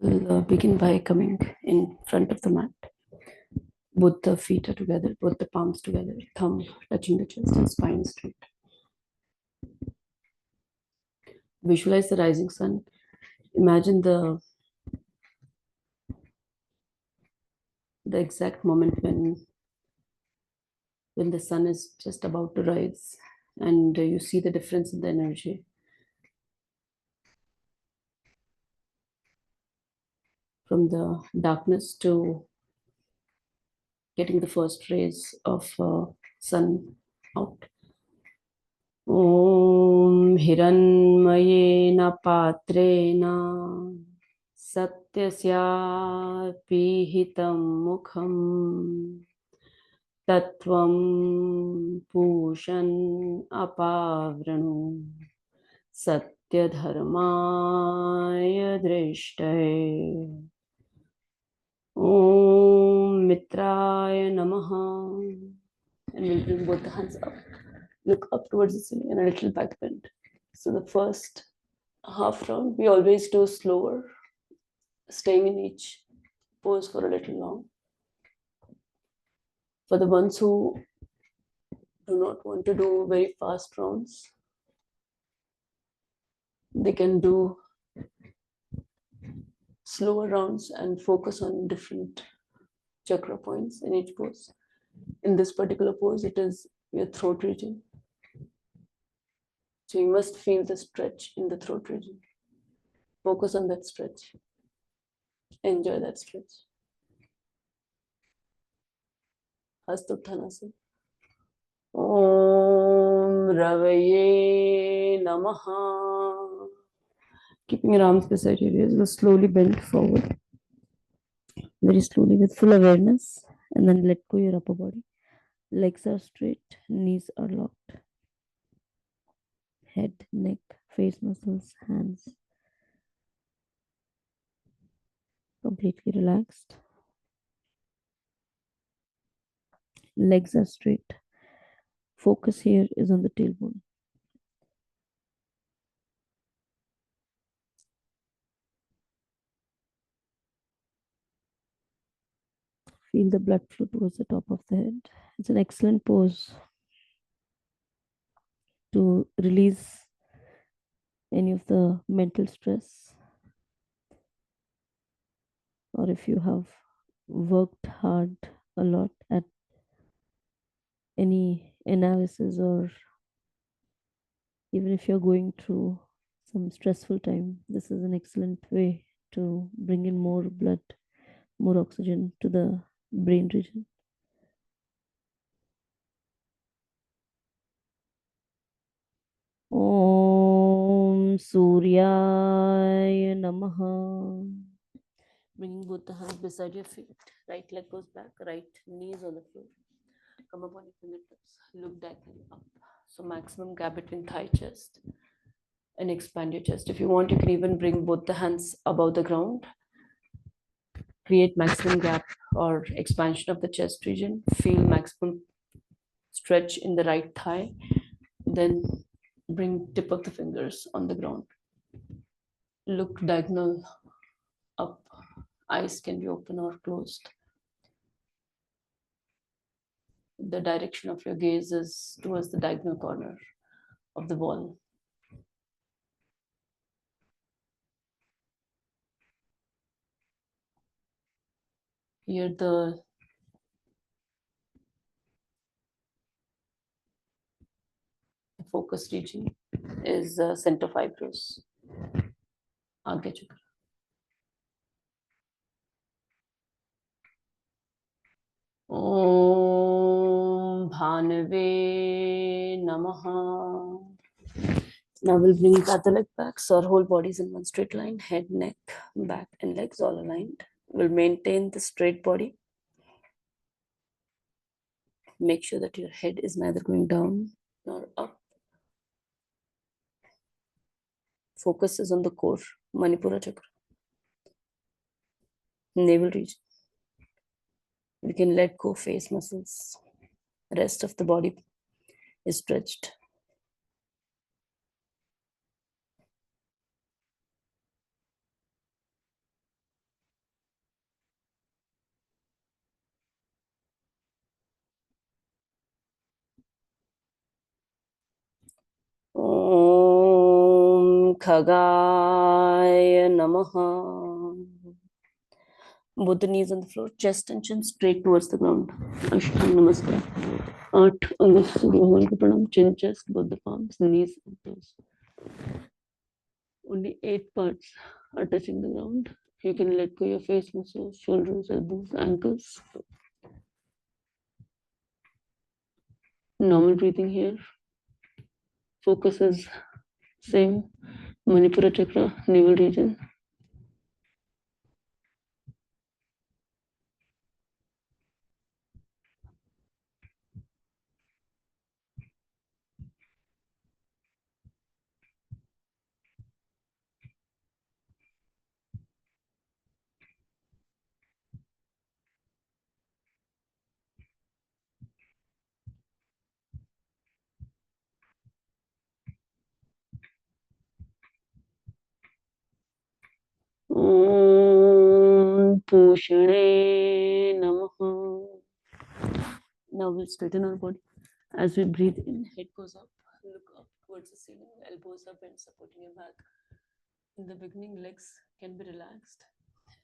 We'll begin by coming in front of the mat. Both the feet are together, both the palms together, thumb touching the chest and spine straight. Visualize the rising sun. Imagine the exact moment when the sun is just about to rise and you see the difference in the energy. From the darkness to getting the first rays of sun out. Om Hiranmayena Patrena Satyasya Pihitam Mukham Tattvam Pushan Apavranu Satyadharmaya Drishtaye Om Mitraya Namaha. And we'll bring both the hands up. Look up towards the ceiling and a little back bend. So the first half round, we always do slower, staying in each pose for a little long. For the ones who do not want to do very fast rounds, they can do slower rounds and focus on different chakra points in each pose. In this particular pose, it is your throat region. So you must feel the stretch in the throat region. Focus on that stretch. Enjoy that stretch. Hastuttanasana. Om Ravaye Namaha. Keeping your arms beside your ears, you'll slowly bend forward. Very slowly with full awareness. And then let go your upper body. Legs are straight, knees are locked. Head, neck, face muscles, hands. Completely relaxed. Legs are straight. Focus here is on the tailbone. Feel the blood flow towards the top of the head. It's an excellent pose to release any of the mental stress, or if you have worked hard a lot at any analysis, or even if you're going through some stressful time, this is an excellent way to bring in more blood, more oxygen to the brain region. Om Suryaya Namaha. Bringing both the hands beside your feet. Right leg goes back, right knees on the floor. Come up on your fingertips. Look diagonally up. So maximum gap between thigh chest. And expand your chest. If you want, you can even bring both the hands above the ground. Create maximum gap or expansion of the chest region. Feel maximum stretch in the right thigh. Then bring tip of the fingers on the ground. Look diagonal up. Eyes can be open or closed. The direction of your gaze is towards the diagonal corner of the wall. Here the focus region is center fibrous, Agya Chakra. Om Bhanave Namaha. Now we'll bring the other leg back, so our whole body is in one straight line, head, neck, back and legs all aligned. We'll maintain the straight body. Make sure that your head is neither going down nor up. Focus is on the core, Manipura Chakra, navel region. We can let go face muscles. Rest of the body is stretched. Khagaya Namaha. Both the knees on the floor, chest and chin straight towards the ground. Ashtang Namaskar. 8 Anga Surya Bhagan Ko Pranam. Chin, chest, both the palms, knees and toes. Only 8 parts are touching the ground. You can let go your face, muscles, shoulders, elbows, ankles. Normal breathing here. Focus is same. Manipura chakra, navel region. Om Pushane Namaha. Now we'll straighten our body. As we breathe in, head goes up, look up towards the ceiling, elbows are bent, supporting your back. In the beginning, legs can be relaxed,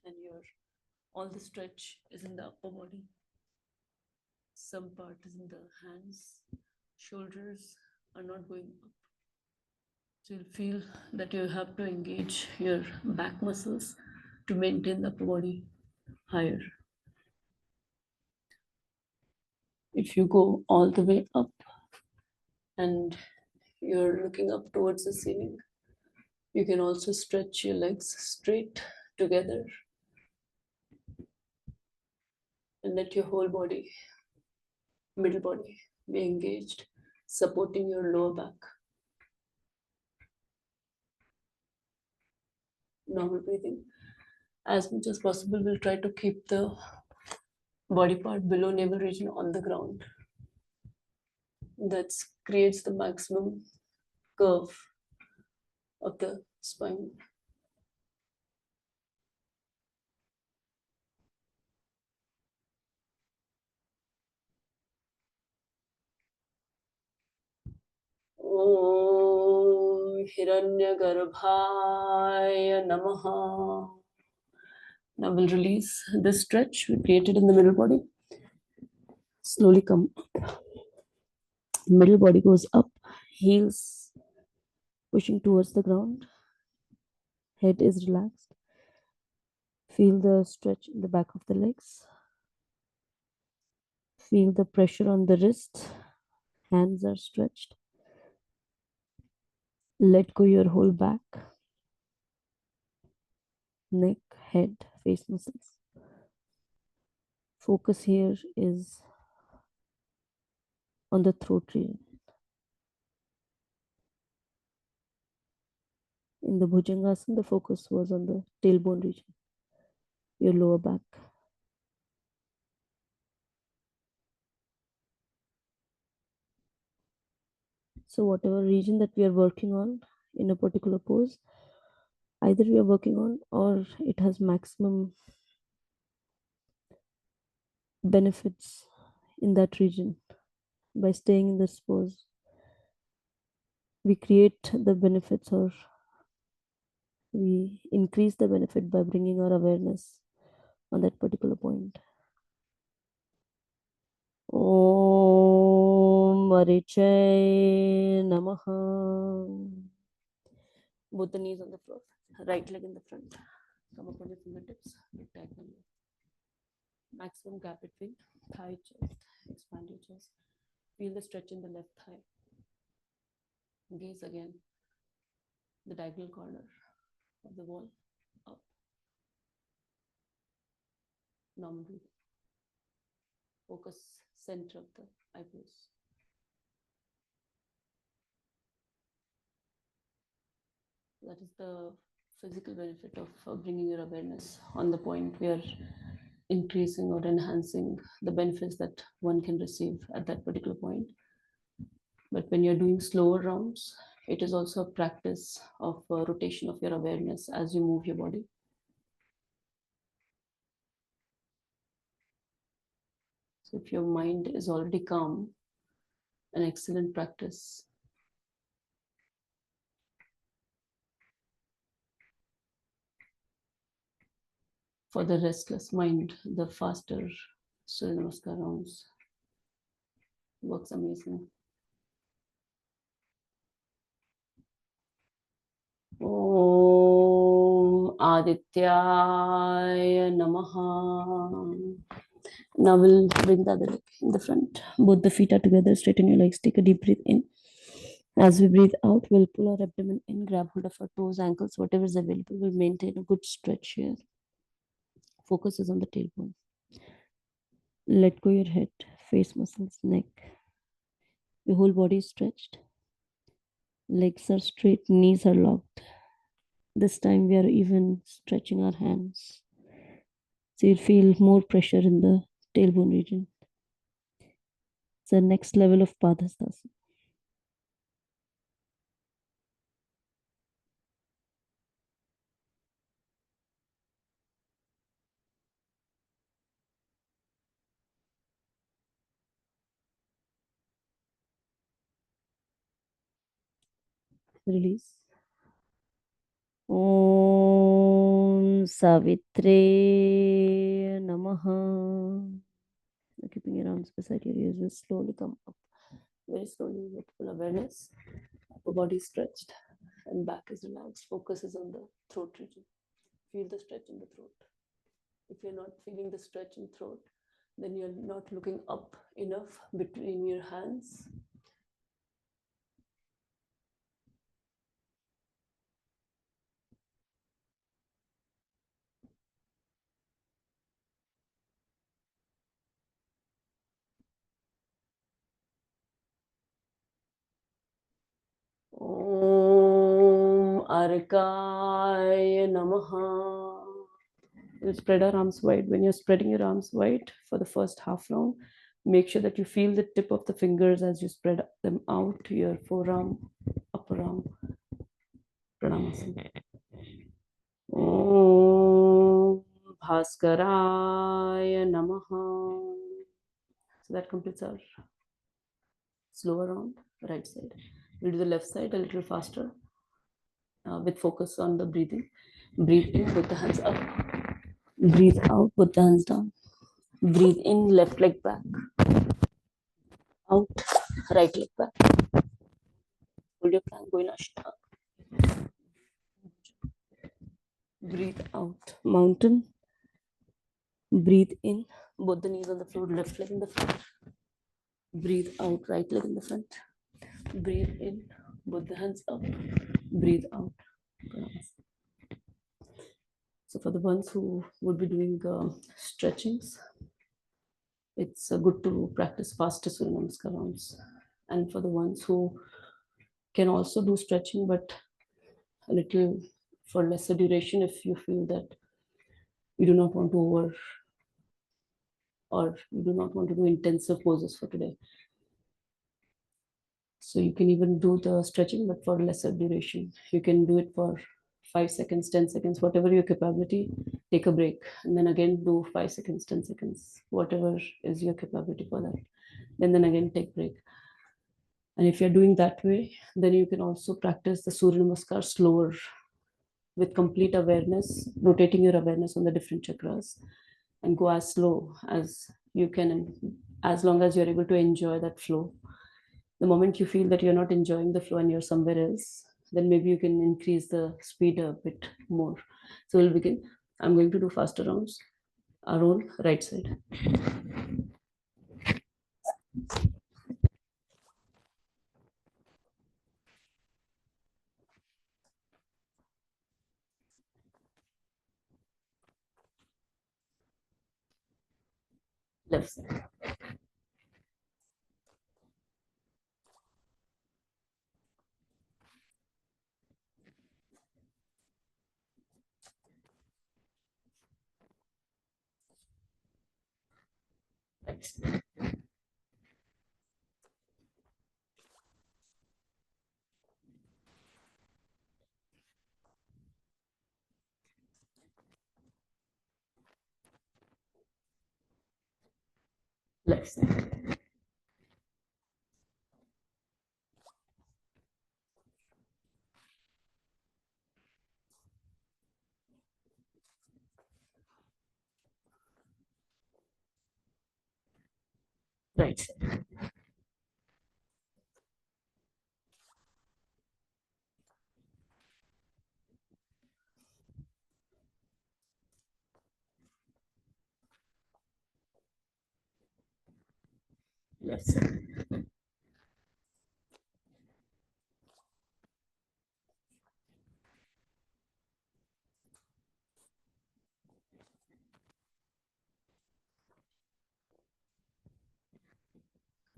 and your all the stretch is in the upper body. Some part is in the hands, shoulders are not going up. So you'll feel that you have to engage your back muscles to maintain the upper body higher. If you go all the way up and you're looking up towards the ceiling, you can also stretch your legs straight together and let your whole body, middle body, be engaged, supporting your lower back. Normal breathing. As much as possible, we'll try to keep the body part below navel region on the ground. That creates the maximum curve of the spine. Om Hiranyagarbhaya Namaha. Now we'll release this stretch we created in the middle body. Slowly come up. Middle body goes up, heels pushing towards the ground. Head is relaxed. Feel the stretch in the back of the legs. Feel the pressure on the wrist. Hands are stretched. Let go your whole back, neck, head, face muscles. Focus here is on the throat region. In the Bhujangasana, the focus was on the tailbone region, your lower back. So whatever region that we are working on in a particular pose, either we are working on or it has maximum benefits in that region. By staying in this pose, we create the benefits or we increase the benefit by bringing our awareness on that particular point. Om Marichay Namaha. Both the knees on the floor, right leg in the front. Come up on your fingertips, look diagonally. Maximum gap between thigh, chest. Expand your chest. Feel the stretch in the left thigh. Gaze again the diagonal corner of the wall up. Normal breathing. Focus center of the eyebrows. That is the physical benefit of bringing your awareness on the point where increasing or enhancing the benefits that one can receive at that particular point. But when you're doing slower rounds, it is also a practice of rotation of your awareness as you move your body. So if your mind is already calm, an excellent practice. For the restless mind, the faster Surya Namaskar rounds works amazing. Om Adityaya Namaha. Now we'll bring the other leg in the front. Both the feet are together. Straighten your legs. Take a deep breath in. As we breathe out, we'll pull our abdomen in, grab hold of our toes, ankles, whatever is available. We'll maintain a good stretch here. Focus is on the tailbone. Let go your head, face muscles, neck. Your whole body is stretched. Legs are straight, knees are locked. This time we are even stretching our hands. So you'll feel more pressure in the tailbone region. It's the next level of Padhastasana. Release. Om Savitre Namaha. Keeping your arms beside your ears, will slowly come up. Very slowly with full awareness. Upper body stretched and back is relaxed. Focus is on the throat region. Feel the stretch in the throat. If you're not feeling the stretch in throat, then you're not looking up enough between your hands. Om Arkaya Namaha. We'll spread our arms wide. When you're spreading your arms wide for the first half round, make sure that you feel the tip of the fingers as you spread them out to your forearm, upper arm. Pranamasana. Om Bhaskaraya Namaha. So that completes our slower round, right side. We'll do the left side a little faster with focus on the breathing. Breathe in, put the hands up. Breathe out, put the hands down. Breathe in, left leg back. Out, right leg back. Hold your plank, go in Ashtanga. Breathe out, mountain. Breathe in, both the knees on the floor, left leg in the front. Breathe out, right leg in the front. Breathe in, both the hands up. Breathe out. So for the ones who would be doing stretchings, it's good to practice faster Surya Namaskar rounds. And for the ones who can also do stretching, but a little for lesser duration, if you feel that you do not want to or you do not want to do intensive poses for today. So you can even do the stretching, but for lesser duration. You can do it for 5 seconds, 10 seconds, whatever your capability. Take a break and then again do 5 seconds, 10 seconds, whatever is your capability for that. And then again take break. And if you're doing that way, then you can also practice the Surya Namaskar slower with complete awareness, rotating your awareness on the different chakras and go as slow as you can, and as long as you're able to enjoy that flow. The moment you feel that you're not enjoying the flow and you're somewhere else, then maybe you can increase the speed a bit more. So we'll begin. I'm going to do faster rounds. Our own right side. Left side. Right side. Left side. Right side. Left side.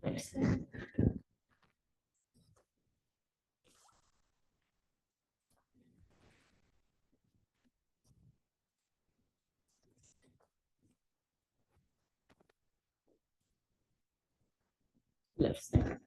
Right side. Left side.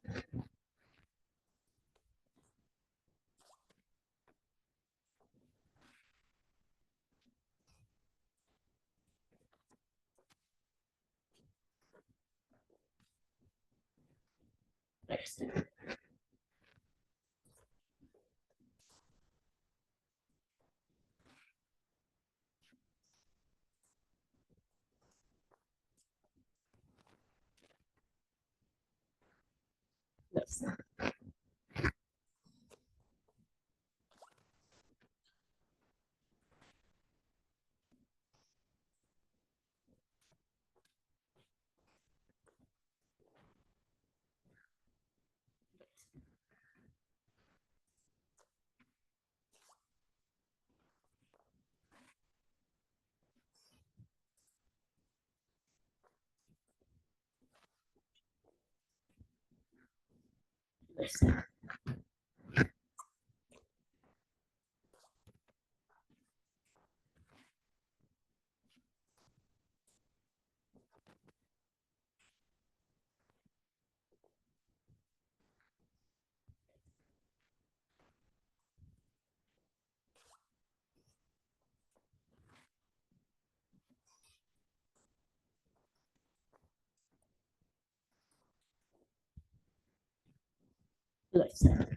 Right side. Left side. Left side. Left side.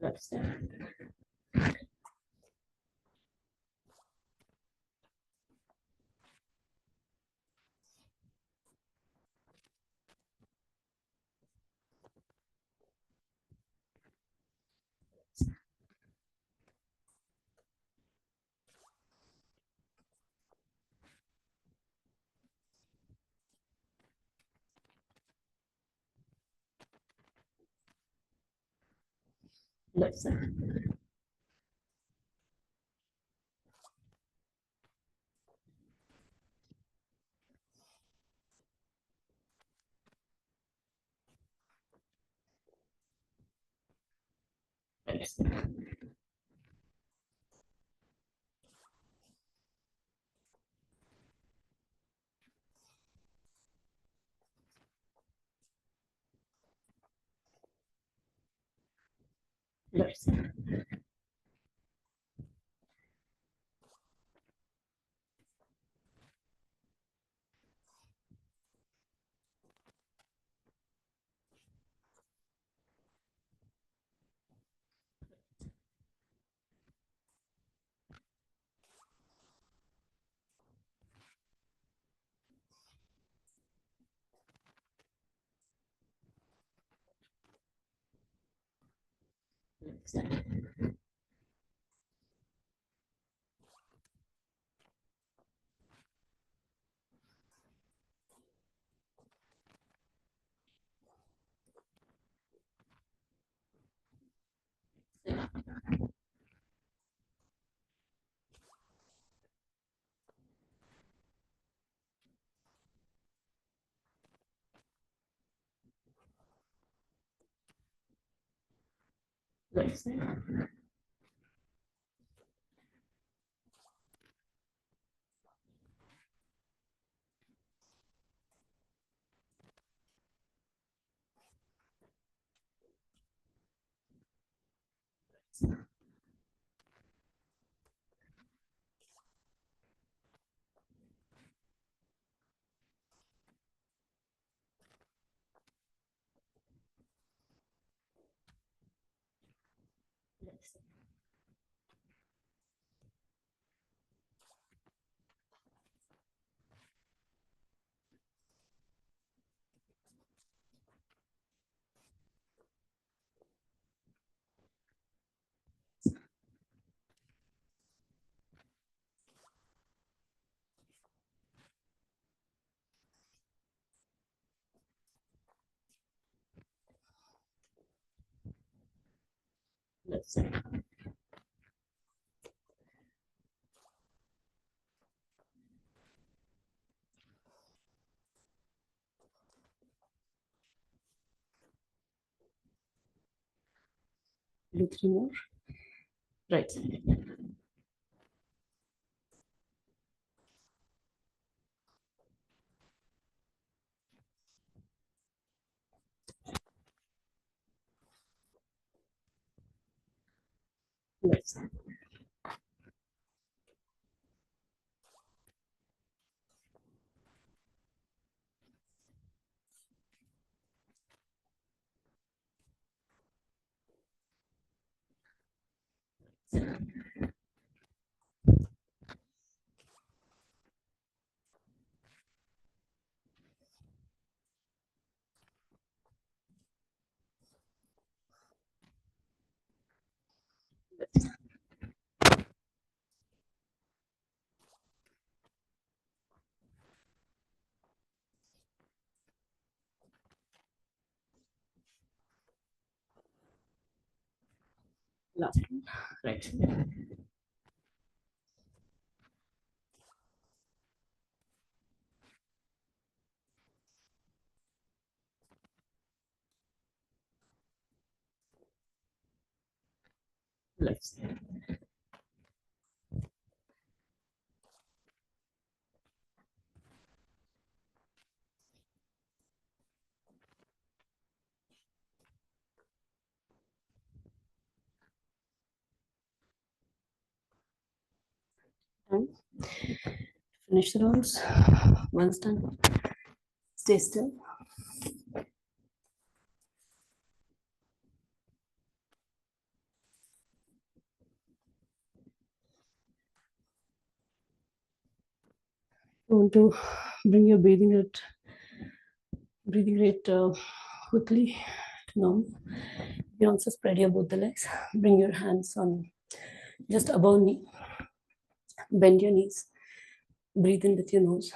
Right side. Left side. Left side. Right side. Left side. Left side. Left side. Left side. Left side. Do three more. Right side. Left side. Last one. Right side. Left side. And finish the rounds. Once done. Stay still. You want to bring your breathing rate quickly to normal. You also spread your both the legs. Bring your hands on just above knee. Bend your knees. Breathe in with your nose.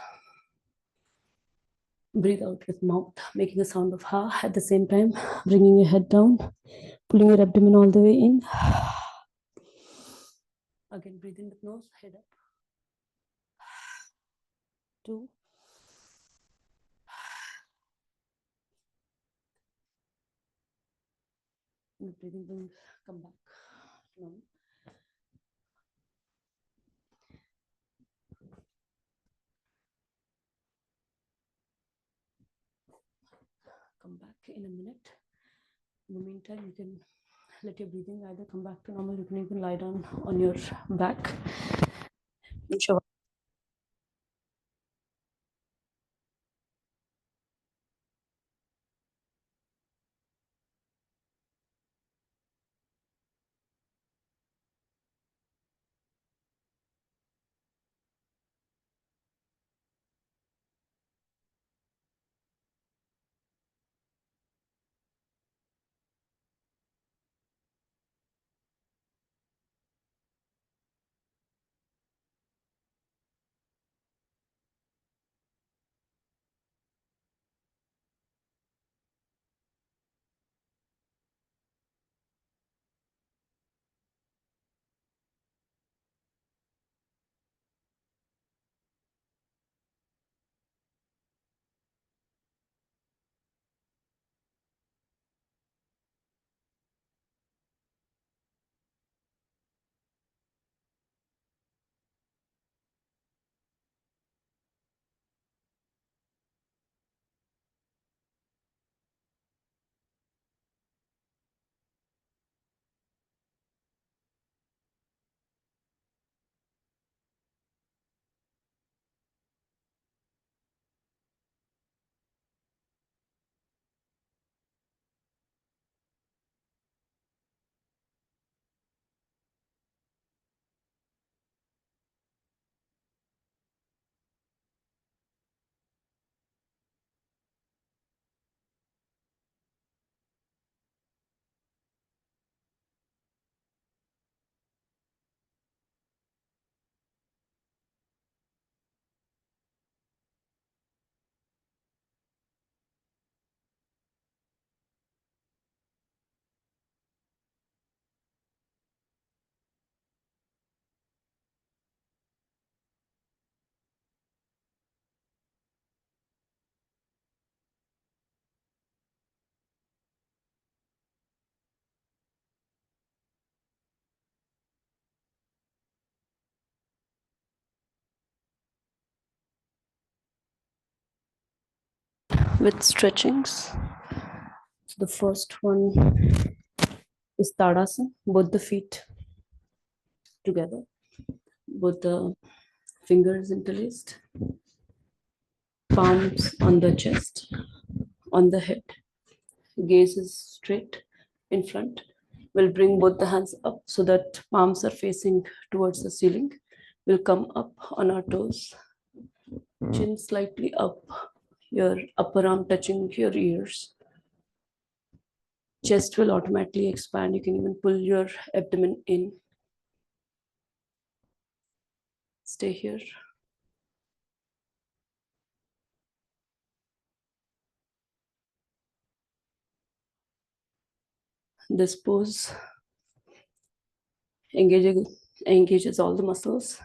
Breathe out with mouth, making a sound of ha at the same time, bringing your head down, pulling your abdomen all the way in. Again, breathe in with nose, head up. 2. And breathing will come back. Normal. Come back in a minute. In the meantime, you can let your breathing either come back to normal. You can even lie down on your back. Sure. with stretchings. So the first one is Tadasana, both the feet together, both the fingers interlaced, palms on the chest, on the head, gaze is straight in front. We'll bring both the hands up so that palms are facing towards the ceiling. We'll come up on our toes, chin slightly up, your upper arm touching your ears. Chest will automatically expand. You can even pull your abdomen in. Stay here. This pose engages all the muscles,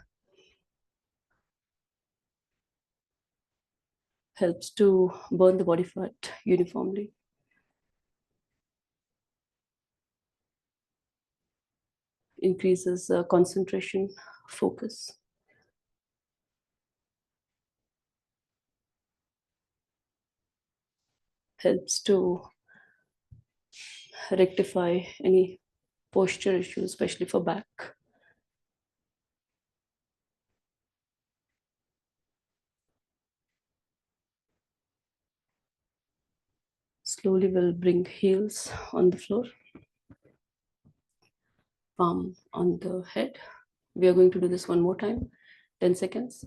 helps to burn the body fat uniformly. Increases concentration, focus. Helps to rectify any posture issues, especially for back. Slowly we'll bring heels on the floor, palm on the head. We are going to do this one more time, 10 seconds.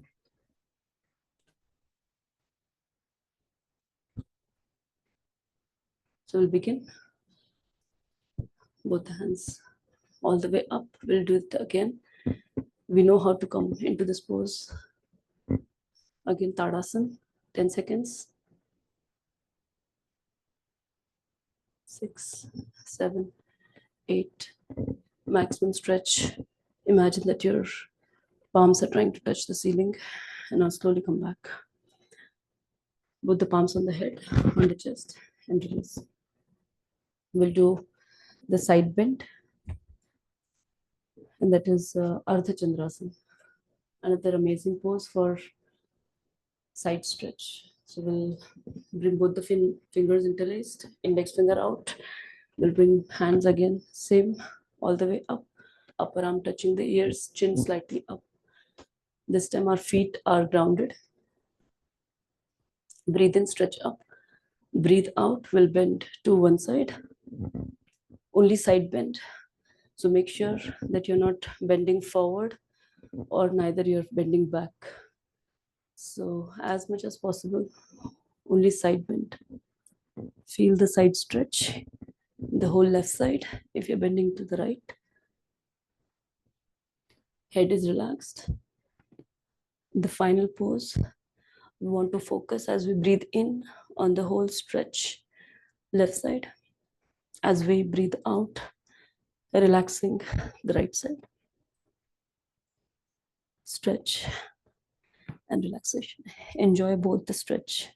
So we'll begin. Both the hands all the way up. We'll do it again. We know how to come into this pose. Again, Tadasana, 10 seconds. 6, 7, 8. Maximum stretch. Imagine that your palms are trying to touch the ceiling, and now slowly come back. Both the palms on the head, on the chest, and release. We'll do the side bend, and that is Ardha Chandrasana. Another amazing pose for side stretch. So we'll bring both the fingers interlaced, index finger out. We'll bring hands again, same, all the way up. Upper arm touching the ears, chin slightly up. This time our feet are grounded. Breathe in, stretch up. Breathe out, we'll bend to one side. Only side bend. So make sure that you're not bending forward or neither you're bending back. So as much as possible, only side bend. Feel the side stretch, the whole left side. If you're bending to the right, head is relaxed. The final pose, we want to focus as we breathe in on the whole stretch, left side. As we breathe out, relaxing the right side. Stretch and relaxation. Enjoy both the stretch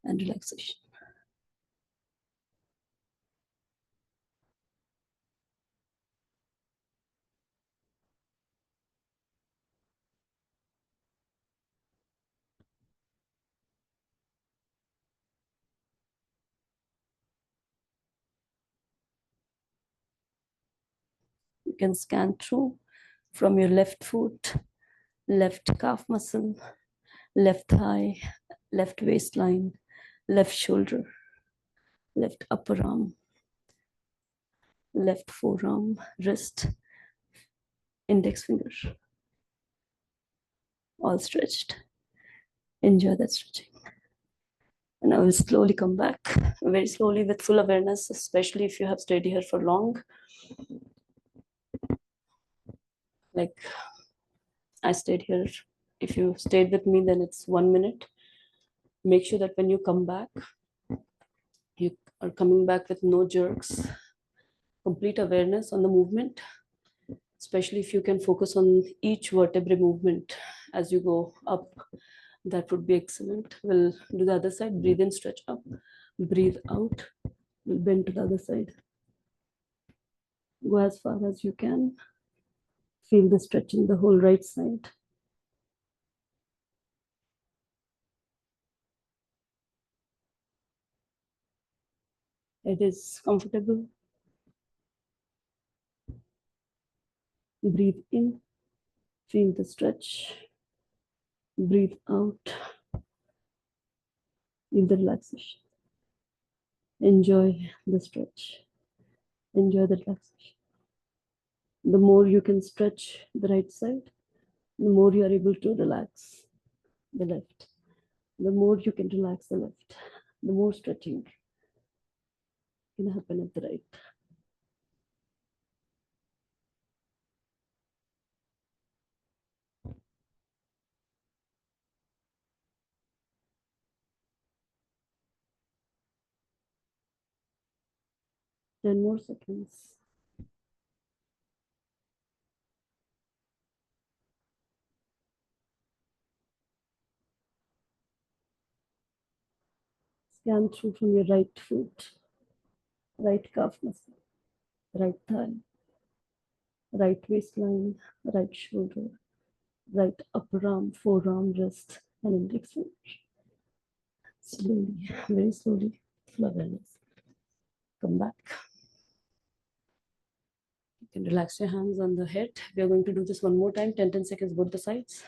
and relaxation. You can scan through from your left foot, left calf muscle, left thigh, left waistline, left shoulder, left upper arm, left forearm, wrist, index finger, all stretched. Enjoy that stretching. And I will slowly come back, very slowly with full awareness, especially if you have stayed here for long. Like I stayed here. If you stayed with me, then it's 1 minute. Make sure that when you come back, you are coming back with no jerks, complete awareness on the movement, especially if you can focus on each vertebrae movement as you go up. That would be excellent. We'll do the other side. Breathe in, stretch up. Breathe out. We'll bend to the other side. Go as far as you can. Feel the stretching the whole right side. It is comfortable. Breathe in, feel the stretch. Breathe out, feel the relaxation. Enjoy the stretch. Enjoy the relaxation. The more you can stretch the right side, the more you are able to relax the left. The more you can relax the left, the more stretching can happen at the right. 10 more seconds. Scan through from your right foot, right calf muscle, right thigh, right waistline, right shoulder, right upper arm, forearm, wrist, and index finger. Slowly, very slowly, full awareness. Come back. You can relax your hands on the head. We are going to do this one more time, 10 seconds, both the sides.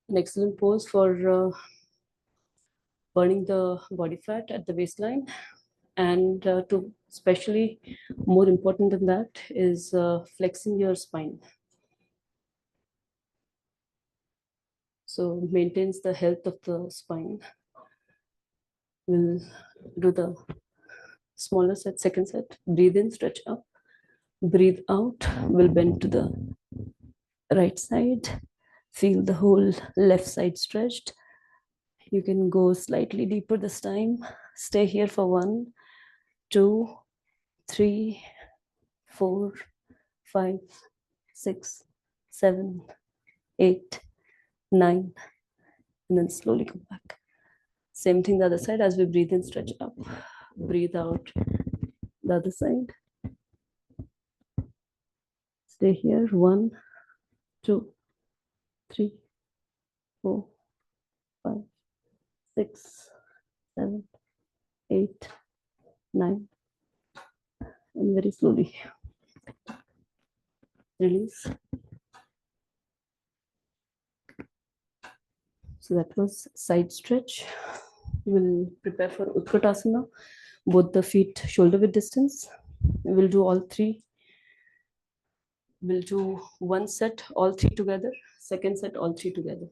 An excellent pose for burning the body fat at the waistline. And to especially more important than that is flexing your spine. So maintains the health of the spine. We'll do the smaller set, second set. Breathe in, stretch up. Breathe out. We'll bend to the right side. Feel the whole left side stretched. You can go slightly deeper this time. Stay here for 1, 2, 3, 4, 5, 6, 7, 8, 9, and then slowly come back. Same thing the other side. As we breathe in, stretch up. Breathe out the other side. Stay here. 1, 2, 3, 4, 5, 6, 7, 8, 9, and very slowly release. So that was side stretch. We'll prepare for Utkatasana, both the feet shoulder width distance. We'll do all three. We'll do one set, all three together, second set, all three together.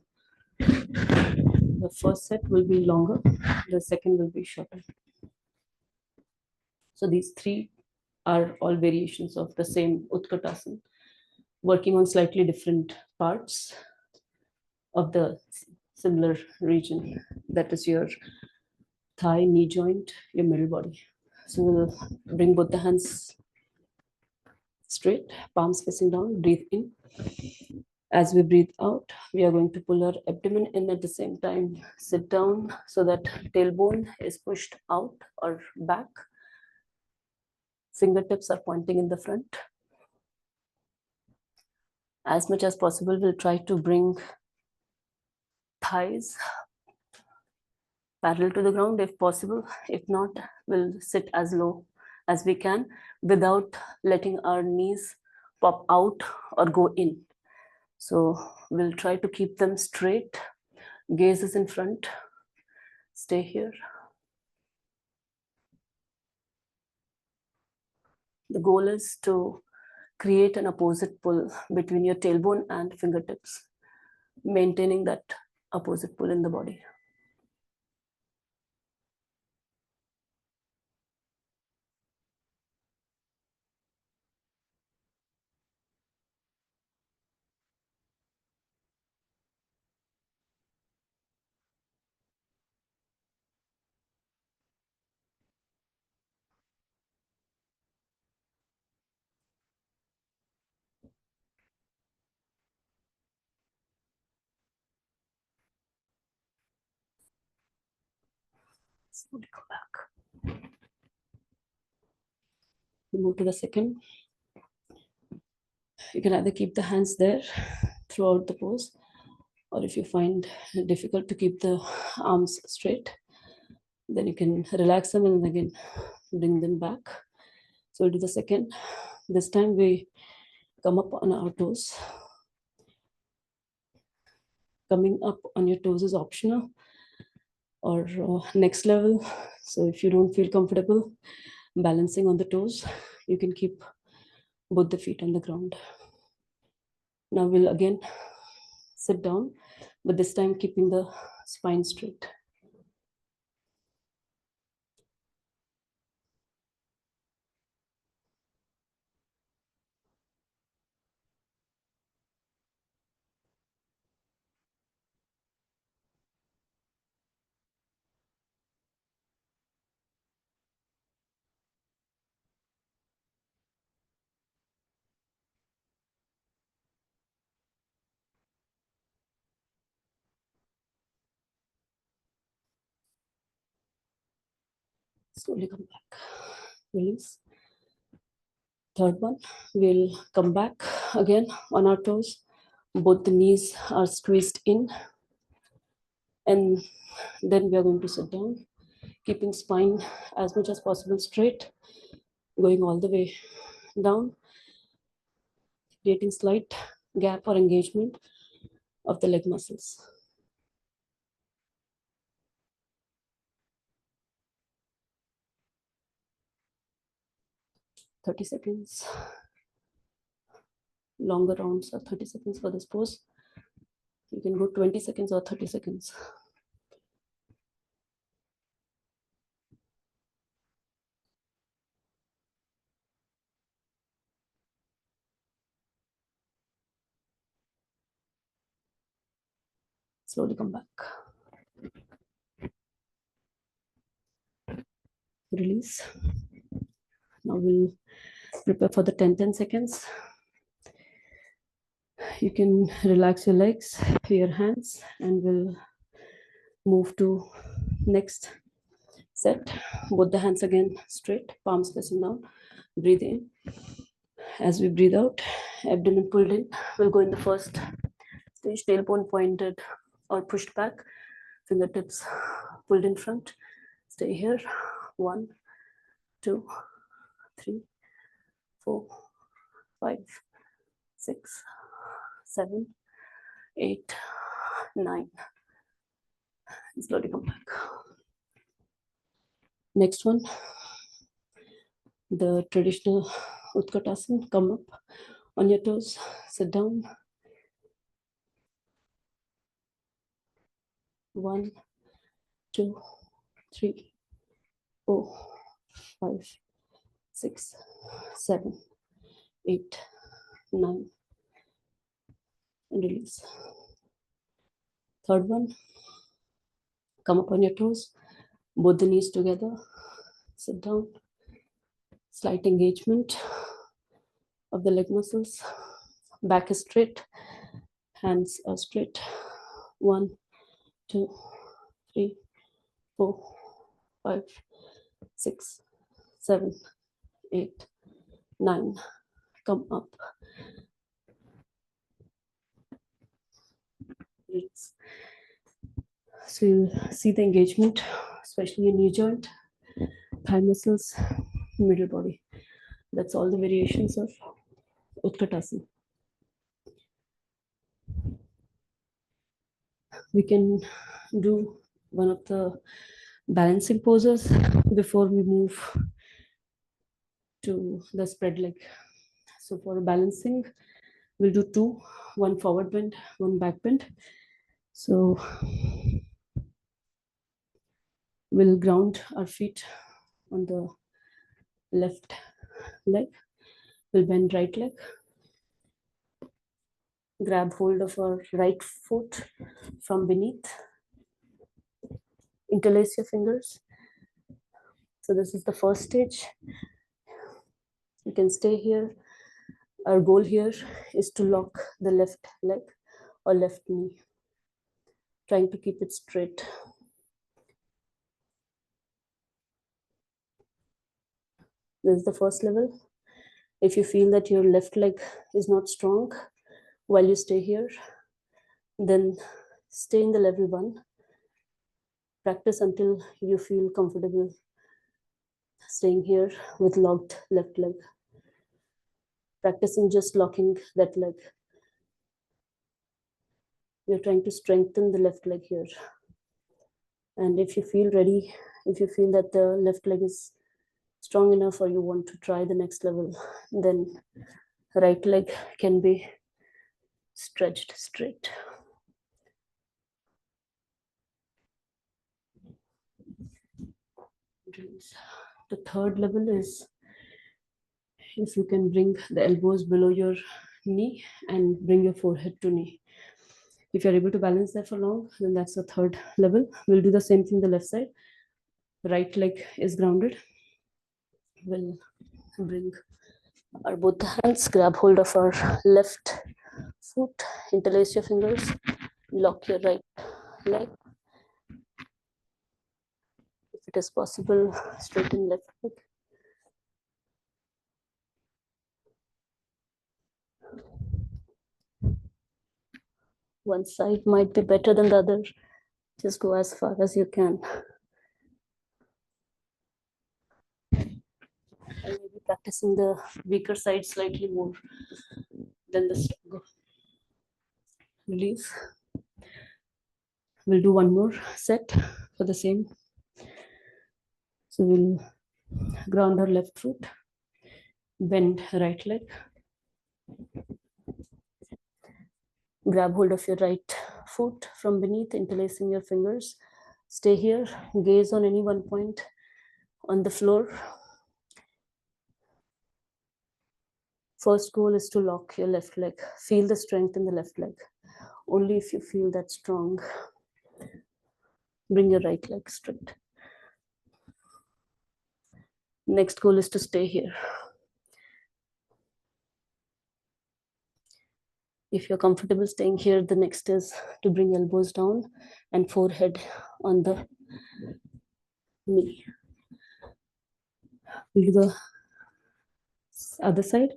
The first set will be longer, the second will be shorter. So these three are all variations of the same Utkatasana, working on slightly different parts of the similar region, that is your thigh, knee joint, your middle body. So we'll bring both the hands straight, palms facing down, breathe in. As we breathe out, we are going to pull our abdomen in at the same time. Sit down so that tailbone is pushed out or back. Fingertips are pointing in the front. As much as possible, we'll try to bring thighs parallel to the ground if possible. If not, we'll sit as low as we can without letting our knees pop out or go in. So we'll try to keep them straight. Gaze is in front. Stay here. The goal is to create an opposite pull between your tailbone and fingertips, maintaining that opposite pull in the body. Slowly come back. We move to the second. You can either keep the hands there throughout the pose, Or if you find it difficult to keep the arms straight, then you can relax them and again bring them back. So we'll do the second. This time we come up on our toes. Coming up on your toes is optional or next level. So if you don't feel comfortable balancing on the toes, you can keep both the feet on the ground. Now we'll again sit down, but this time keeping the spine straight. Slowly come back. Release. Third one, we'll come back again on our toes. Both the knees are squeezed in. And then we are going to sit down, keeping spine as much as possible straight, going all the way down, creating slight gap or engagement of the leg muscles. 30 seconds. Longer rounds are 30 seconds for this pose. You can go 20 seconds or 30 seconds. Slowly come back. Release. Now we'll prepare for the 10 seconds. You can relax your legs, your hands, and we'll move to next set. Both the hands again straight, palms facing down. Breathe in. As we breathe out, abdomen pulled in. We'll go in the first stage, tailbone pointed or pushed back, fingertips pulled in front. Stay here. 1, 2, 3, 4, 5, 6, 7, 8, 9. And slowly come back. Next one, the traditional Utkatasana. Come up on your toes, sit down. 1, 2, 3, 4, 5, 6, 7, 8, 9. And release. Third one, come up on your toes, both the knees together, sit down. Slight engagement of the leg muscles. Back is straight, hands are straight. 1, 2, 3, 4, 5, 6, 7, 8, 9. Come up. Release. So you'll see the engagement, especially in knee joint, thigh muscles, middle body. That's all the variations of Utkatasana. We can do one of the balancing poses before we move to the spread leg. So for balancing, we'll do 2, 1 forward bend, 1 back bend. So we'll ground our feet on the left leg. We'll bend right leg. Grab hold of our right foot from beneath. Interlace your fingers. So this is the first stage. You can stay here. Our goal here is to lock the left leg or left knee, trying to keep it straight. This is the first level. If you feel that your left leg is not strong while you stay here, then Stay in the level 1. Practice until you feel comfortable staying here with locked left leg. Practicing just locking that leg. You're trying to strengthen the left leg here. And if you feel ready, if you feel that the left leg is strong enough or you want to try the next level, then right leg can be stretched straight. The third level is if you can bring the elbows below your knee and bring your forehead to knee. If you're able to balance that for long, then that's the third level. We'll do the same thing the left side. Right leg is grounded. We'll bring our both hands, grab hold of our left foot, interlace your fingers, lock your right leg. If it is possible, straighten left leg. One side might be better than the other. Just go as far as you can. I may be practicing the weaker side slightly more than the stronger. Release. We'll do one more set for the same. So we'll ground our left foot, bend right leg, grab hold of your right foot from beneath, interlacing your fingers. Stay here, gaze on any one point on the floor. First goal is to lock your left leg. Feel the strength in the left leg. Only if you feel that strong, bring your right leg straight. Next goal is to stay here. If you're comfortable staying here, the next is to bring elbows down and forehead on the knee. We'll do the other side.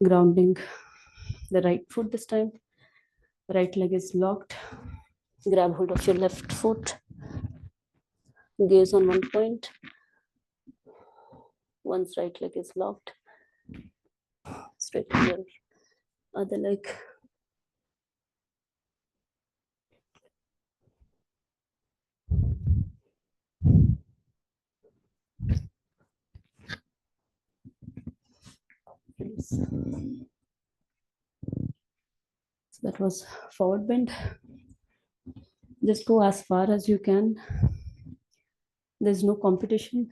Grounding the right foot this time. Right leg is locked. Grab hold of your left foot. Gaze on one point. Once right leg is locked, straighten your other leg. Release. So that was forward bend. Just go as far as you can. There's no competition.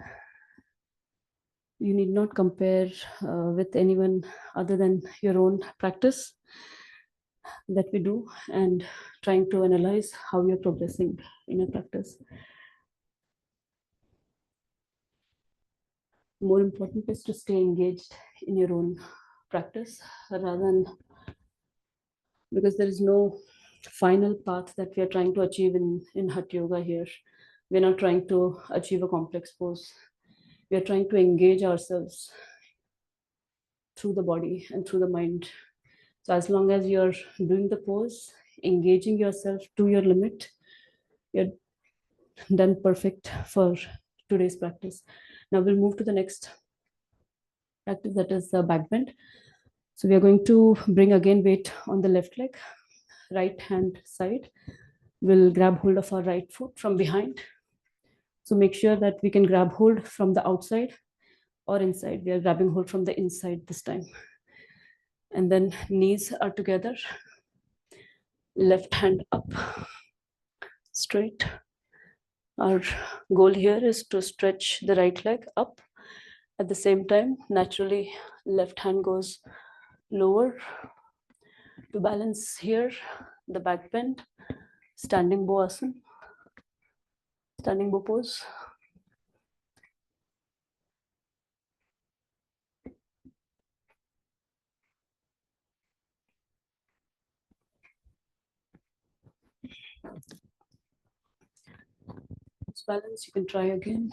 You need not compare with anyone other than your own practice that we do, and trying to analyze how you're progressing in your practice. More important is to stay engaged in your own practice rather than, because there is no final path that we are trying to achieve in Hatha Yoga here. We're not trying to achieve a complex pose. We are trying to engage ourselves through the body and through the mind. So as long as you're doing the pose, engaging yourself to your limit, you're done perfect for today's practice. Now we'll move to the next practice, that is the back bend. So we are going to bring again weight on the left leg, right hand side. We'll grab hold of our right foot from behind. So make sure that we can grab hold from the outside or inside. We are grabbing hold from the inside this time. And then knees are together. Left hand up, straight. Our goal here is to stretch the right leg up. At the same time, naturally, left hand goes lower. To balance here, the back bend, standing bow asana, standing bow pose. Balance, you can try again.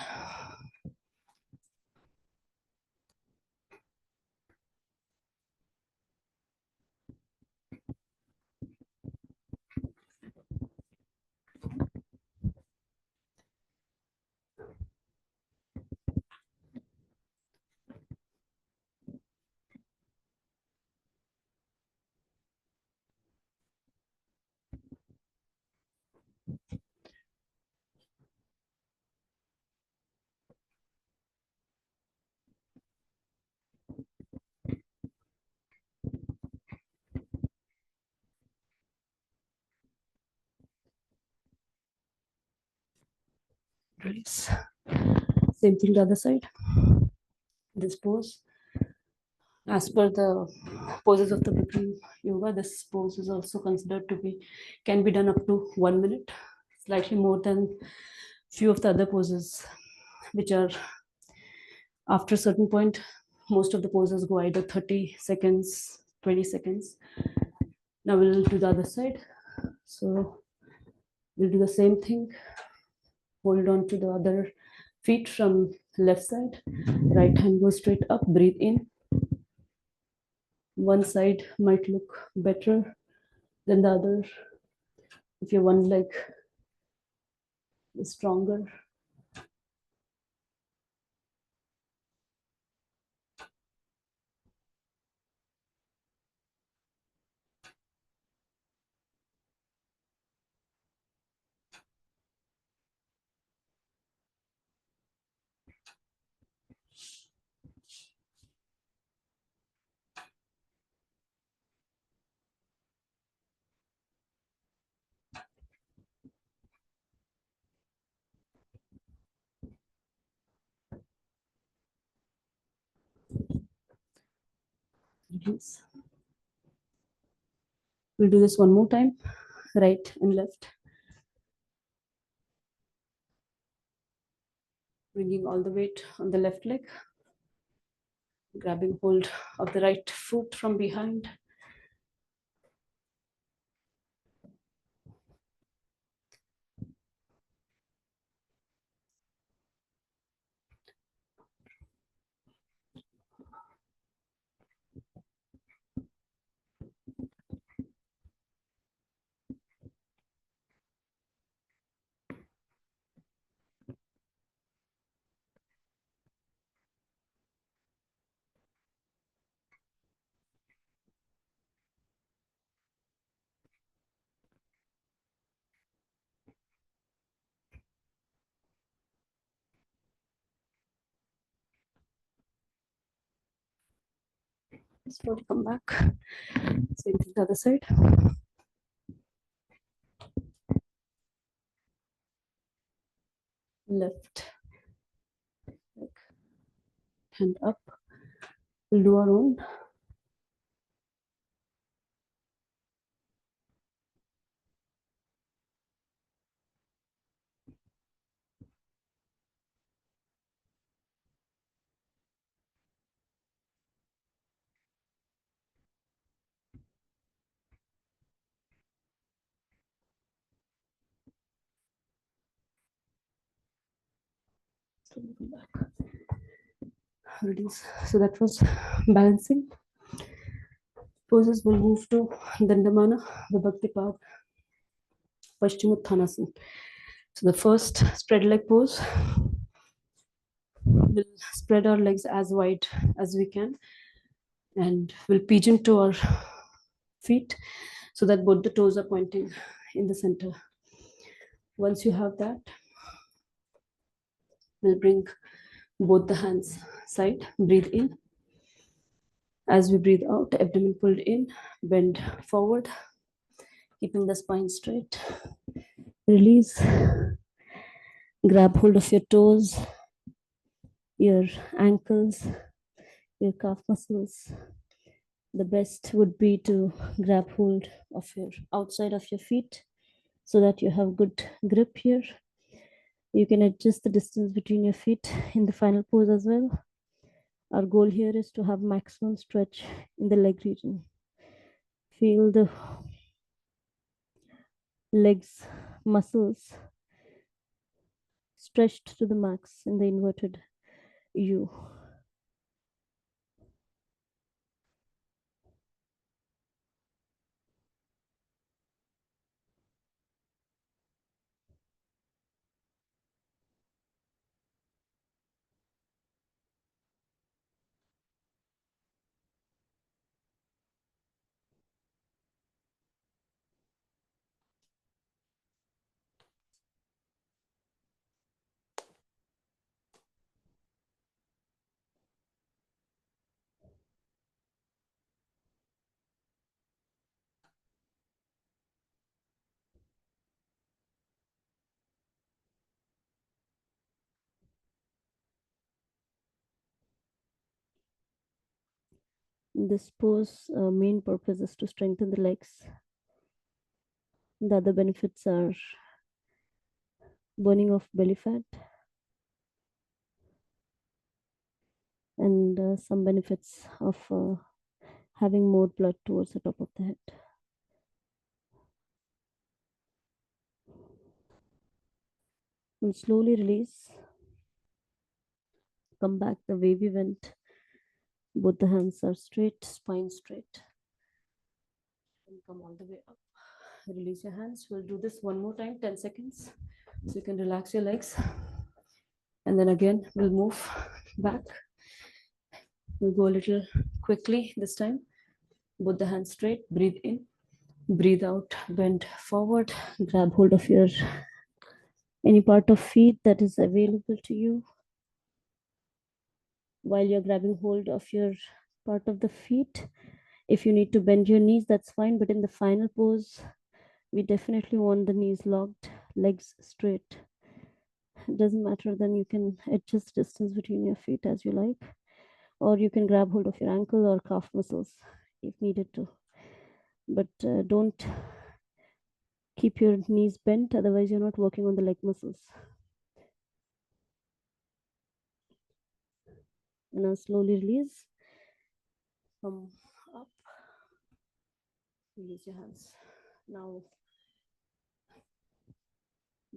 release. Same thing the other side. This pose, as per the poses of the Bikram yoga, this pose is also considered to be, can be done up to 1 minute, slightly more than few of the other poses, which are after a certain point, most of the poses go either 30 seconds, 20 seconds. Now we'll do the other side. So we'll do the same thing. Hold on to the other feet from left side. Right hand goes straight up, breathe in. One side might look better than the other. If your one leg is stronger, release. We'll do this one more time, right and left. Bringing all the weight on the left leg, grabbing hold of the right foot from behind. Slowly come back. Same thing the other side. Left leg, hand up. We'll do our own. Slowly come back. Release. So that was balancing. Poses will move to Dandamana, Vibhakti Pad, Paschimottanasana. So the first spread leg pose, we'll spread our legs as wide as we can and we'll pigeon to our feet so that both the toes are pointing in the center. Once you have that, we'll bring both the hands side, breathe in. As we breathe out, abdomen pulled in, bend forward, keeping the spine straight. Release. Grab hold of your toes, your ankles, your calf muscles. The best would be to grab hold of your outside of your feet so that you have good grip here. You can adjust the distance between your feet in the final pose as well. Our goal here is to have maximum stretch in the leg region. Feel the legs muscles stretched to the max in the inverted U. This pose main purpose is to strengthen the legs. The other benefits are burning of belly fat and some benefits of having more blood towards the top of the head. We'll slowly release. Come back the way we went. Both the hands are straight, spine straight. And come all the way up. Release your hands. We'll do this one more time, 10 seconds. So you can relax your legs. And then again, we'll move back. We'll go a little quickly this time. Both the hands straight. Breathe in. Breathe out. Bend forward. Grab hold of your any part of feet that is available to you. While you're grabbing hold of your part of the feet, if you need to bend your knees, that's fine. But in the final pose, we definitely want the knees locked, legs straight. It doesn't matter, then you can adjust distance between your feet as you like, or you can grab hold of your ankle or calf muscles if needed to. But don't keep your knees bent, otherwise you're not working on the leg muscles. And now slowly release. Come up. Release your hands. Now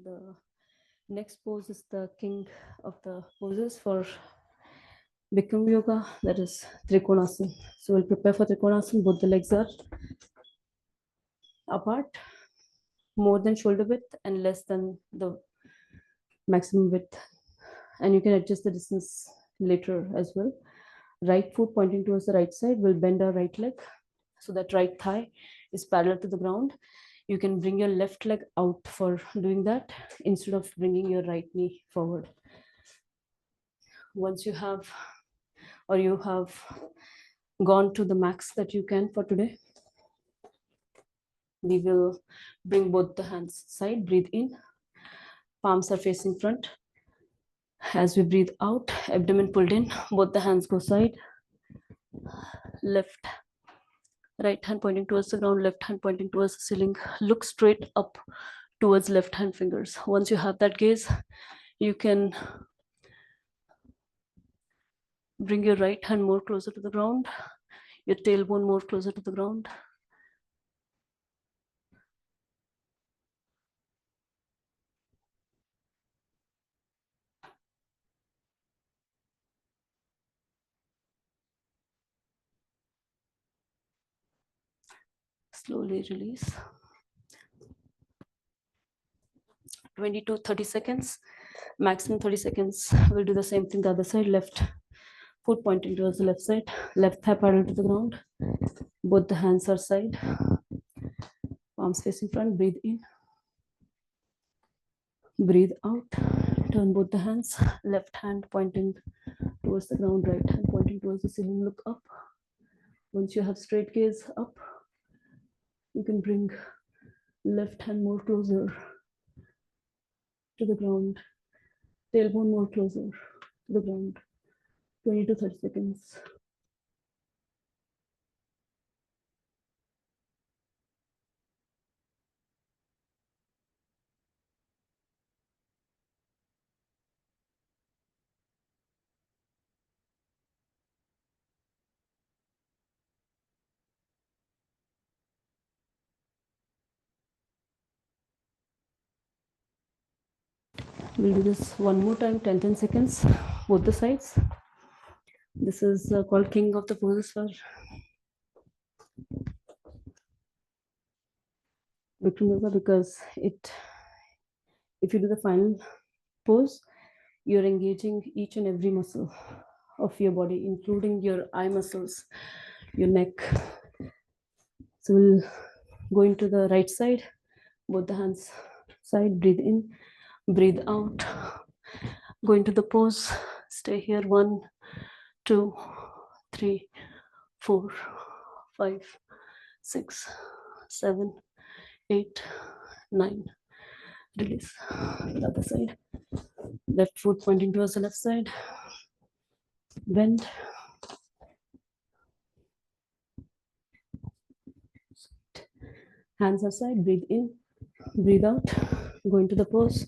the next pose is the king of the poses for Bikram Yoga, that is Trikonasana. So we'll prepare for Trikonasana. Both the legs are apart, more than shoulder width and less than the maximum width. And you can adjust the distance later as well. Right foot pointing towards the right side. We'll bend our right leg so that right thigh is parallel to the ground. You can bring your left leg out for doing that instead of bringing your right knee forward. Once you have gone to the max that you can for today, we will bring both the hands side. Breathe in, palms are facing front. As we breathe out, abdomen pulled in, both the hands go side. Left, right hand pointing towards the ground, left hand pointing towards the ceiling. Look straight up towards left hand fingers. Once you have that gaze, you can bring your right hand more closer to the ground, your tailbone more closer to the ground. Slowly release. 20 to 30 seconds, maximum 30 seconds. We'll do the same thing the other side. Left foot pointing towards the left side, left thigh parallel to the ground. Both the hands are side, palms facing front. Breathe in, breathe out. Turn both the hands, left hand pointing towards the ground, right hand pointing towards the ceiling. Look up. Once you have straight gaze up, you can bring left hand more closer to the ground, tailbone more closer to the ground. 20 to 30 seconds. We'll do this one more time, 10 seconds, both the sides. This is called king of the poses for Bikram Yoga because if you do the final pose, you're engaging each and every muscle of your body, including your eye muscles, your neck. So we'll go into the right side, both the hands side. Breathe in, breathe out. Go into the pose. Stay here. 1, 2, 3, 4, 5, 6, 7, 8, 9. Release. The other side. Left foot pointing towards the left side. Bend. Hands aside, breathe in, breathe out, go into the pose,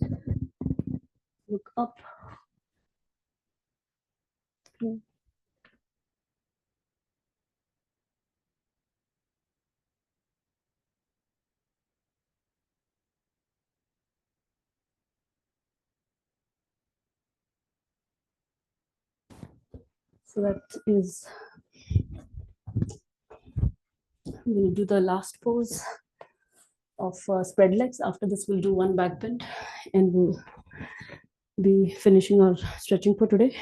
look up. So that is, we'll do the last pose of spread legs. After this, we'll do one back bend and we'll be finishing our stretching for today.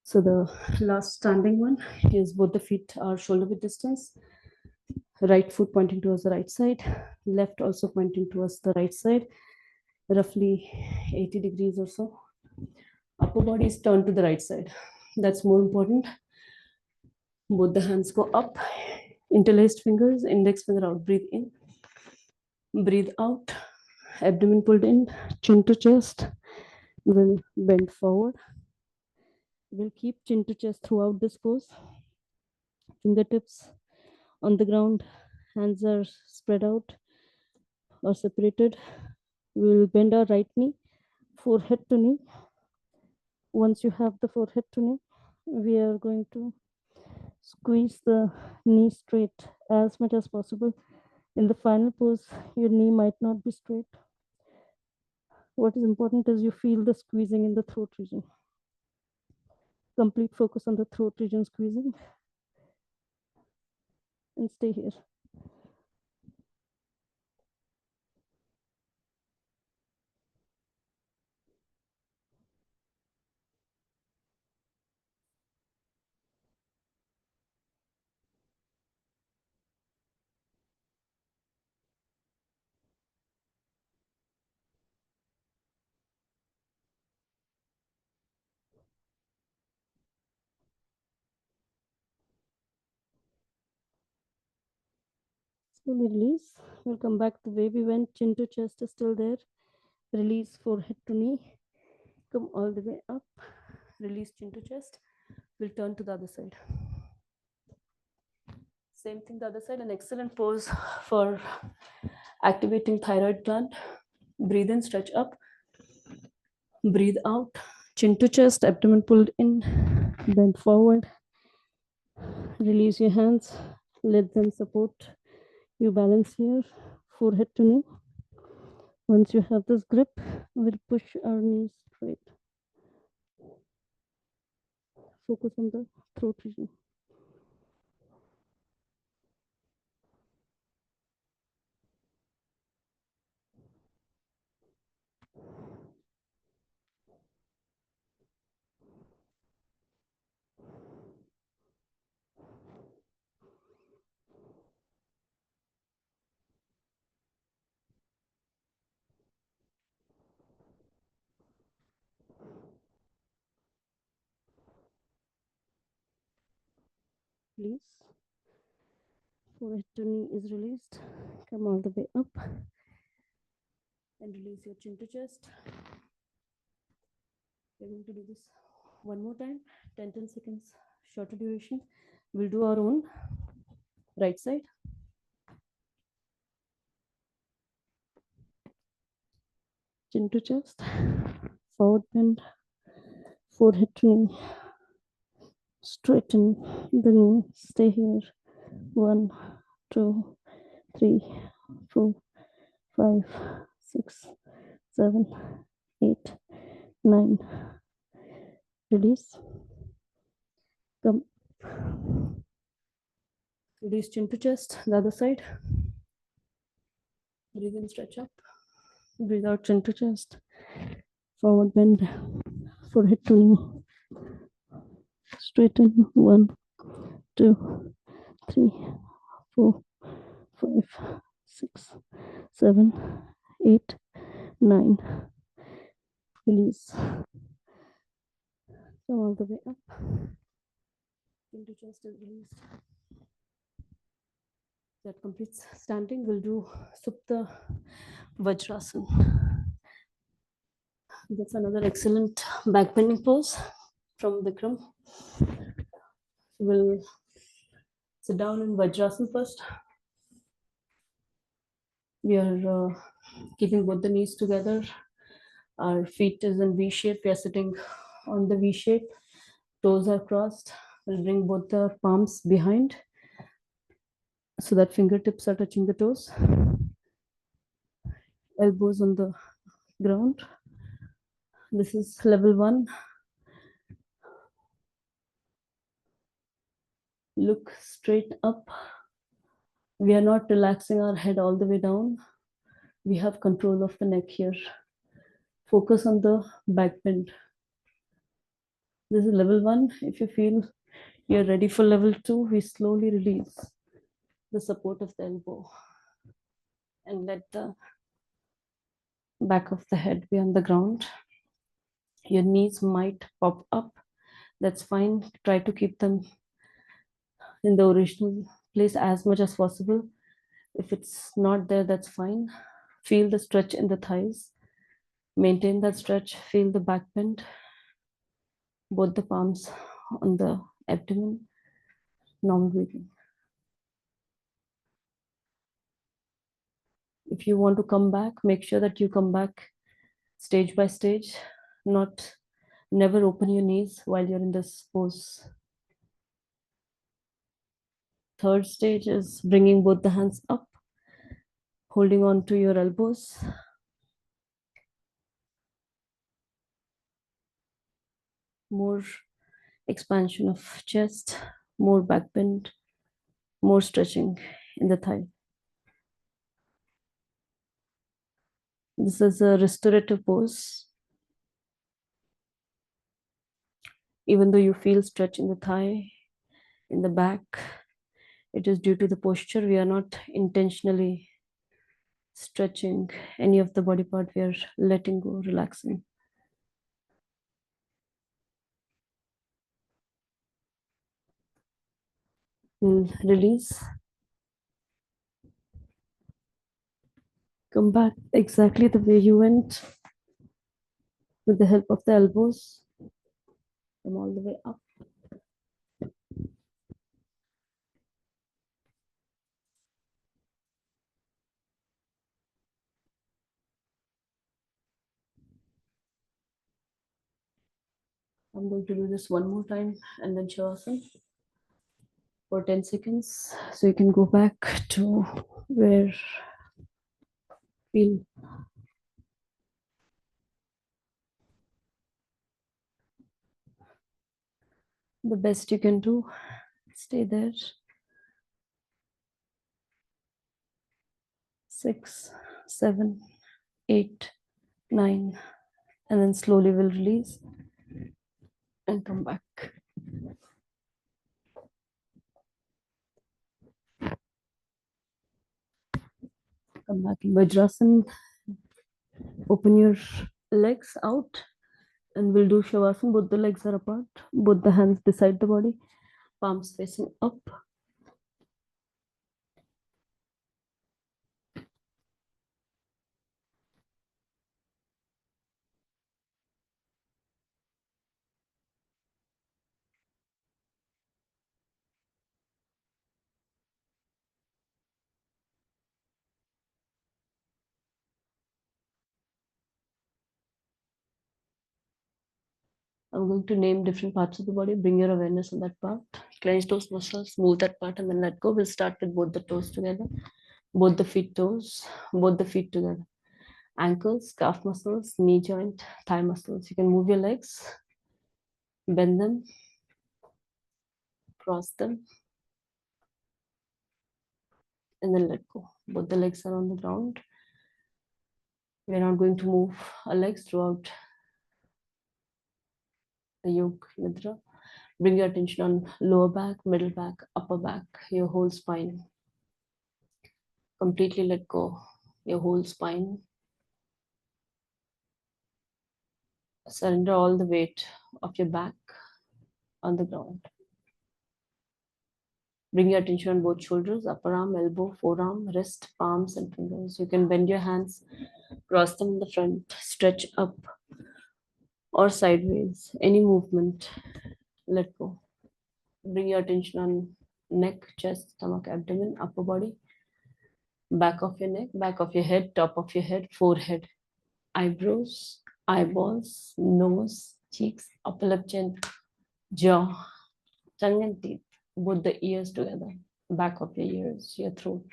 So the last standing one is both the feet are shoulder width distance. Right foot pointing towards the right side, left also pointing towards the right side, roughly 80 degrees or so. Upper body is turned to the right side. That's more important. Both the hands go up, interlaced fingers, index finger out. Breathe in, breathe out, abdomen pulled in, chin to chest. We'll bend forward. We'll keep chin to chest throughout this pose. Fingertips on the ground, hands are spread out or separated. We'll bend our right knee, forehead to knee. Once you have the forehead to knee, we are going to squeeze the knee straight as much as possible. In the final pose, your knee might not be straight. What is important is you feel the squeezing in the throat region. Complete focus on the throat region squeezing and stay here. Slowly release. We'll come back the way we went. Chin to chest is still there. Release forehead to knee. Come all the way up. Release chin to chest. We'll turn to the other side. Same thing the other side. An excellent pose for activating thyroid gland. Breathe in, stretch up. Breathe out. Chin to chest, abdomen pulled in. Bend forward. Release your hands. Let them support you. Balance here. Forehead to knee. Once you have this grip, we'll push our knees straight. Focus on the throat region. Please. Forehead to knee is released. Come all the way up and release your chin to chest. We're going to do this one more time, 10 seconds, shorter duration. We'll do our own right side. Chin to chest, forward bend, forehead to knee. Straighten the knee, stay here. 1, 2, 3, 4, 5, 6, 7, 8, 9. Release. Come. Release chin to chest, the other side. Breathe in, stretch up. Breathe out, chin to chest. Forward bend, forehead to knee. Straighten. 1, 2, 3, 4, 5, 6, 7, 8, 9. Release. Come all the way up. Chin to chest is released. That completes standing. We'll do Supta Vajrasana. That's another excellent back bending pose from Bikram. We'll sit down in Vajrasana first. We are keeping both the knees together. Our feet is in V shape. We are sitting on the V shape. Toes are crossed. We'll bring both the palms behind so that fingertips are touching the toes. Elbows on the ground. This is level 1. Look straight up. We are not relaxing our head all the way down. We have control of the neck here. Focus on the back bend. This is level 1. If you feel you're ready for level 2, we slowly release the support of the elbow and let the back of the head be on the ground. Your knees might pop up. That's fine. Try to keep them in the original place as much as possible. If it's not there, that's fine. Feel the stretch in the thighs. Maintain that stretch. Feel the back bend. Both the palms on the abdomen. Normal breathing. If you want to come back, make sure that you come back stage by stage. Never open your knees while you're in this pose. Third stage is bringing both the hands up, holding on to your elbows. More expansion of chest, more back bend, more stretching in the thigh. This is a restorative pose. Even though you feel stretch in the thigh, in the back, it is due to the posture. We are not intentionally stretching any of the body part. We are letting go, relaxing. We'll release. Come back exactly the way you went with the help of the elbows. Come all the way up. I'm going to do this one more time and then Shavasana for 10 seconds. So you can go back to where feel the best you can do. Stay there. 6, 7, 8, 9, and then slowly we'll release and come back. Come back in Vajrasana. Open your legs out and we'll do Shavasana. Both the legs are apart, both the hands beside the body, palms facing up. I'm going to name different parts of the body. Bring your awareness on that part. Clench those muscles, move that part, and then let go. We'll start with both the toes together, both the feet toes, both the feet together. Ankles, calf muscles, knee joint, thigh muscles. You can move your legs, bend them, cross them, and then let go. Both the legs are on the ground. We're not going to move our legs throughout the yoga nidra. Bring your attention on lower back, middle back, upper back, your whole spine. Completely let go your whole spine. Surrender all the weight of your back on the ground. Bring your attention on both shoulders, upper arm, elbow, forearm, wrist, palms, and fingers. You can bend your hands, cross them in the front, stretch up or sideways. Any movement, let go. Bring your attention on neck, chest, stomach, abdomen, upper body. back of your neck, back of your head, top of your head, forehead, eyebrows, eyeballs, nose, cheeks, upper lip, chin, jaw, tongue and teeth, both the ears together, back of your ears, your throat.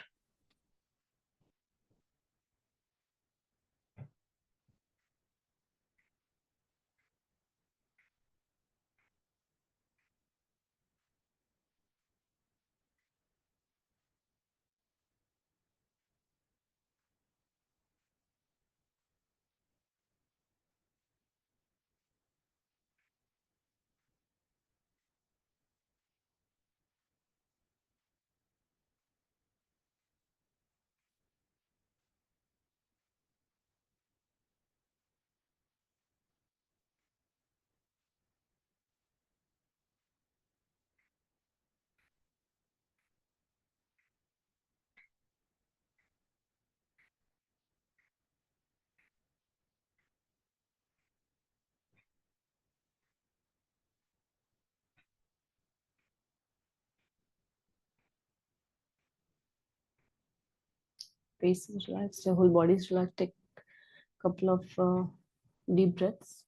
Face is relaxed, your whole body is relaxed. Take a couple of deep breaths.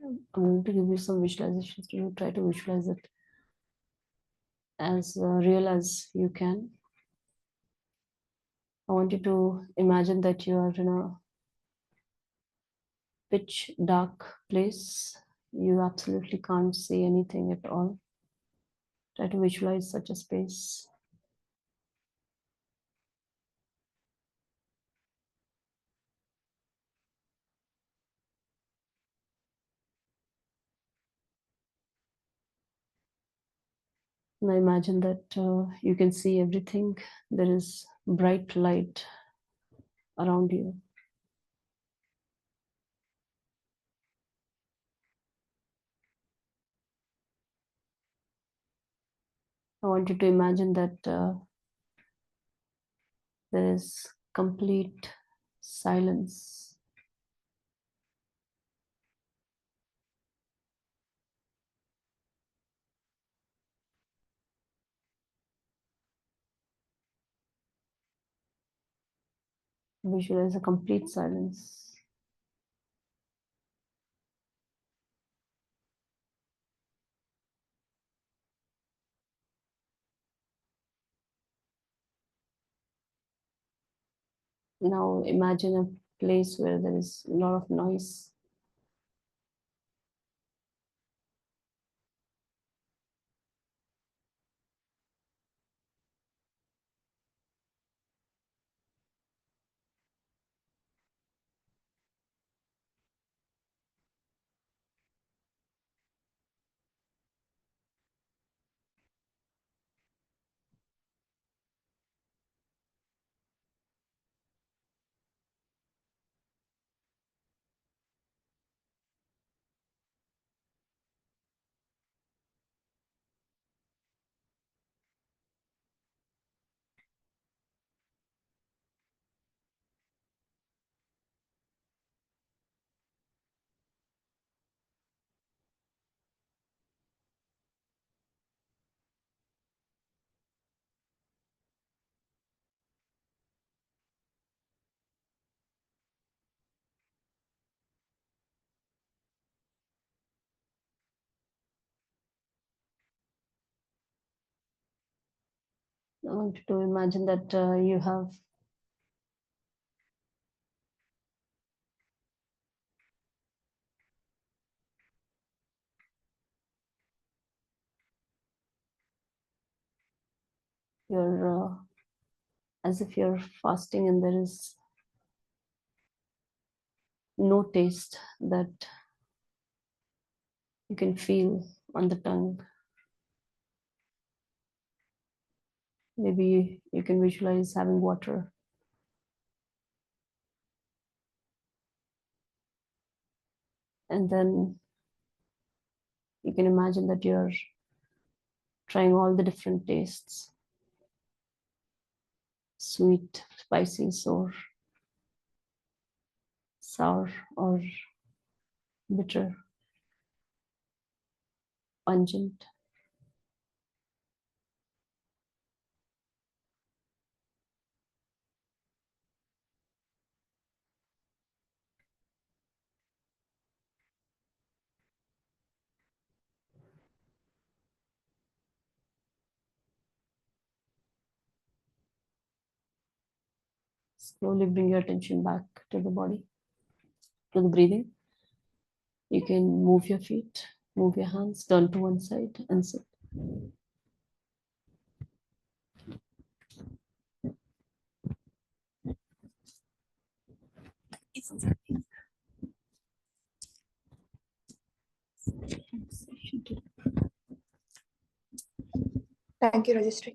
I'm going to give you some visualizations to try to visualize it as real as you can. I want you to imagine that you are in a pitch dark place. You absolutely can't see anything at all. Try to visualize such a space. Now imagine that you can see everything. There is bright light around you. I want you to imagine that there is complete silence. Visualize a complete silence. Now imagine a place where there is a lot of noise. I want you to imagine that you have you're as if you're fasting and there is no taste that you can feel on the tongue. Maybe you can visualize having water. And then you can imagine that you're trying all the different tastes: sweet, spicy, sour, or bitter, pungent. Slowly bring your attention back to the body, to the breathing. You can move your feet, move your hands, turn to one side and sit. Thank you, Registry.